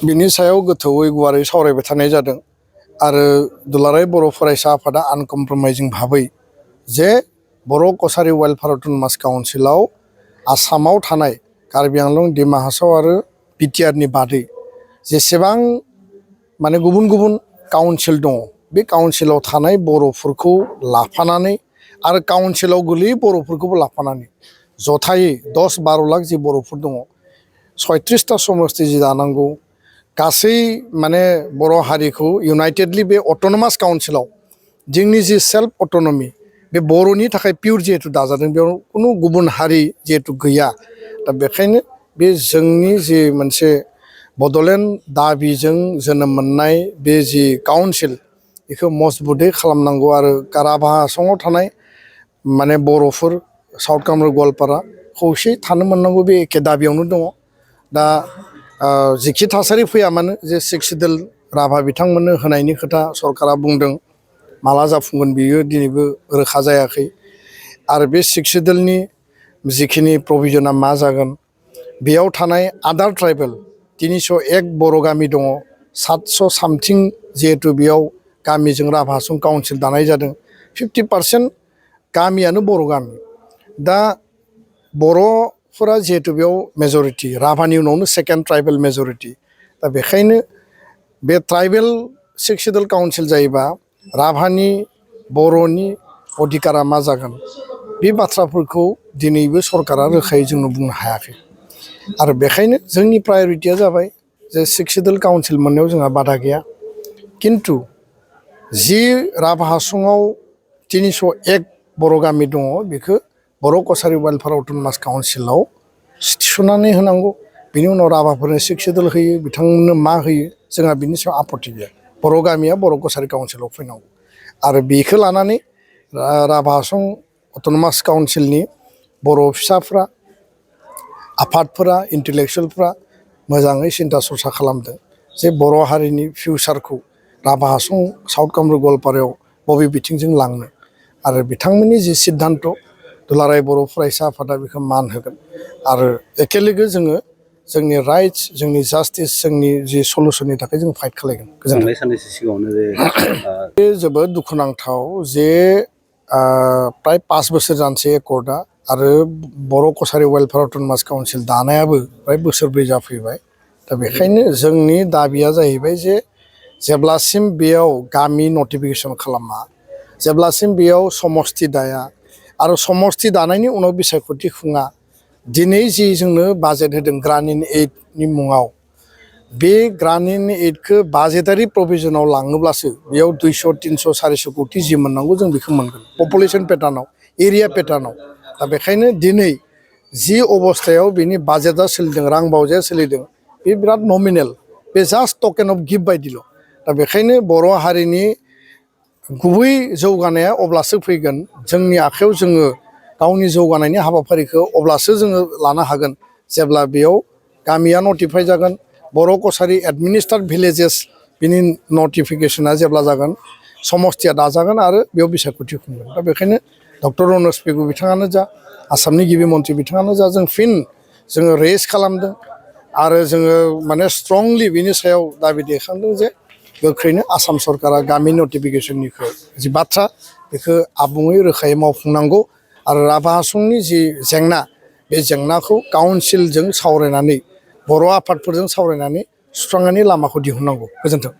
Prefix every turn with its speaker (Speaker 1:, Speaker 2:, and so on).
Speaker 1: बिनि सायाव गोथौवै गुवारै सावरायबाय थानाय जादों आरो दुलाराय बर' फरायसा आफादा आनकमप्रमाइजिं भाबै जे बर' कछारी वेलफेयार अट'नमास काउन्सिलाव आसामाव थानाय कार्बि आंलं डिमा हासाव आरो बिटिआरनि बादै जेसेबां माने गुबुन गुबुन काउन्सिल दङ बे काउन्सिलाव थानाय बर'फोरखौ लाफानानै आरो काउन्सिलाव गोलैयै बर'फोरखौबो लाफानानै जथायै 10-12 लाख जि बर'फोर दङ 36टा समस्ति जि दानांगौ गासै माने बर' हारिखौ इउनाइटेडलि बे अट'नमास काउन्सिलाव जोंनि जि सेल्फ अट'नमि बे बर'नि थाखाय पिउर जिहेतु दाजादों बेयाव खुनु गुबुन हारि जिहेतु गैया दा बेखायनो बे जोंनि जि मोनसे बड'लेण्ड दाबिजों जोनोम मोननाय बे जि काउन्सिल बेखौ मजबुतै खालामनांगौ आरो राभा हासङाव थानाय माने बर'फोर साउथ कामरुप गवालपारा खौसेयै थानो मोननांगौ बे एखे दाबियावनो दङ दा जिखि थासारि फैया मानो जे 6 सिडुल राभा बिथांमोननो होनायनि खोथा सरकारा बुंदों माला जाफुंगोन बियो दिनैबो रोखा जायाखै आरो बे 6 सिडुलनि जिखिनि प्रभिजना मा जागोन बेयाव थानाय आदार ट्राइबेल 301 बर' गामि दङ 700 सामथिं जिहेतु बेयाव गामिजों राभा हासं काउन्सिल दानाय जादों 50% गामियानो बर' गामि दा बर'फोरा जिहेतु बेयाव मेजरिटि राभानि उनावनो सेकेन्ड ट्राइबेल मेजरिटि दा बेखायनो बे ट्राइबेल 6 सिडुल काउन्सिल जायोबा राभानि बर'नि अधिकारा मा जागोन बे बाथ्राफोरखौ दिनैबो सरकारा रोखायै जोंनो बुंनो हायाखै आरो बेखायनो जोंनि प्रायरिटिया जाबाय जे 6 सिडुल काउन्सिल मोननायाव जोंहा बादा गैया किन्तु जि राभा हासङाव 301 बर' गामि दङ बेखौ बर' कछारी वेलफेयार अट'नमास काउन्सिलाव थिसननानै होनांगौ बिनि उनाव राभाफोरनो 6 सिडुल होयो बिथांमोननो मा होयो जोंहा बिनि सायाव आपत्ति गैया बर' गामिया बर' कछारी काउन्सिलाव फैनांगौ आरो बेखौ लानानै राभा हासं अट'नमास काउन्सिलनि बर' फिसाफ्रा आफादफोरा इन्टेलेक्सुयेलफ्रा मोजाङै सिन्था सरसा खालामदों जे बर' हारिनि फिउचारखौ राभा हासं साउथ कामरुप गवालपारायाव बबे बिथिंजों लांनो आरो बिथांमोननि जि सिद्धान्त दुलाराय बर' फरायसा आफादा बेखौ मान होगोन आरो एखेलोगो जोङो जोंनि राइट्स जोंनि जास्टिस जोंनि जि सलुसननि थाखाय जों फाइट खालामगोन गोजोनथों
Speaker 2: साननैसो सिगाङावनो
Speaker 1: बे जोबोद दुखुनांथाव जे प्राय 5 बोसोर जानोसै एकर्डआ आरो बर' कछारी वेलफेयार अट'नमास काउन्सिल दानायाबो प्राय बोसोरब्रै जाफैबाय दा बेखायनो जोंनि दाबिया जाहैबाय जे जेब्लासिम बेयाव गामि नटिफिकेसन खालामा जेब्लासिम बेयाव समस्ति दाया आरो समस्ति दानायनि उनाव बिसायख'थि खुङा दिनै जि जोंनो बाजेट होदों ग्रामीण एइडनि मुङाव बे ग्रामीण एइडखौ बाजेटारि प्रभिजनाव लाङोब्लासो बेयाव 200-300-400 कोटि जि मोननांगौ जों बेखौ मोनगोन पपुलेसन पेटार्नाव एरिया पेटार्नाव दा बेखायनो दिनै जि अबस्थायाव बिनि बाजेटआ सोलिदों रां बावजाया सोलिदों बे बिराद नमिनेल बे जास्ट टकेन अफ गिफ्ट बायदिल' दा बेखायनो बर' हारिनि गुबै जौगानाया अब्लासो फैगोन जोंनि आखायाव जोङो गावनि जौगानायनि हाबाफारिखौ अब्लासो जोङो लानो हागोन जेब्ला बेयाव गामिया नटिफाइ जागोन बर' कछारी एडमिनिस्ट्रेटेड भिलेजेस बिनि नटिफिकेसना जेब्ला जागोन समस्तिया दाजागोन आरो बेयाव बिसायख'थि खुंगोन दा बेखायनो डक्टर रनज पेगु बिथाङानो जा आसामनि गिबि मन्थ्रि बिथाङानो जा जों फिन जोङो रेज खालामदों आरो जोङो माने स्ट्रंलि बिनि सायाव दाबि दैखांदों जे गोख्रैनो आसाम सरकारा गामि नटिफिकेसननिखौ जि बाथ्रा बेखौ आबुङै रोखायै मावफुंनांगौ आरो राभा हासंनि जि जेंना बे जेंनाखौ काउन्सिलजों सावरायनानै बर' आफादफोरजों सावरायनानै सुस्रांनायनि लामाखौ दिहुननांगौ गोजोन्थों।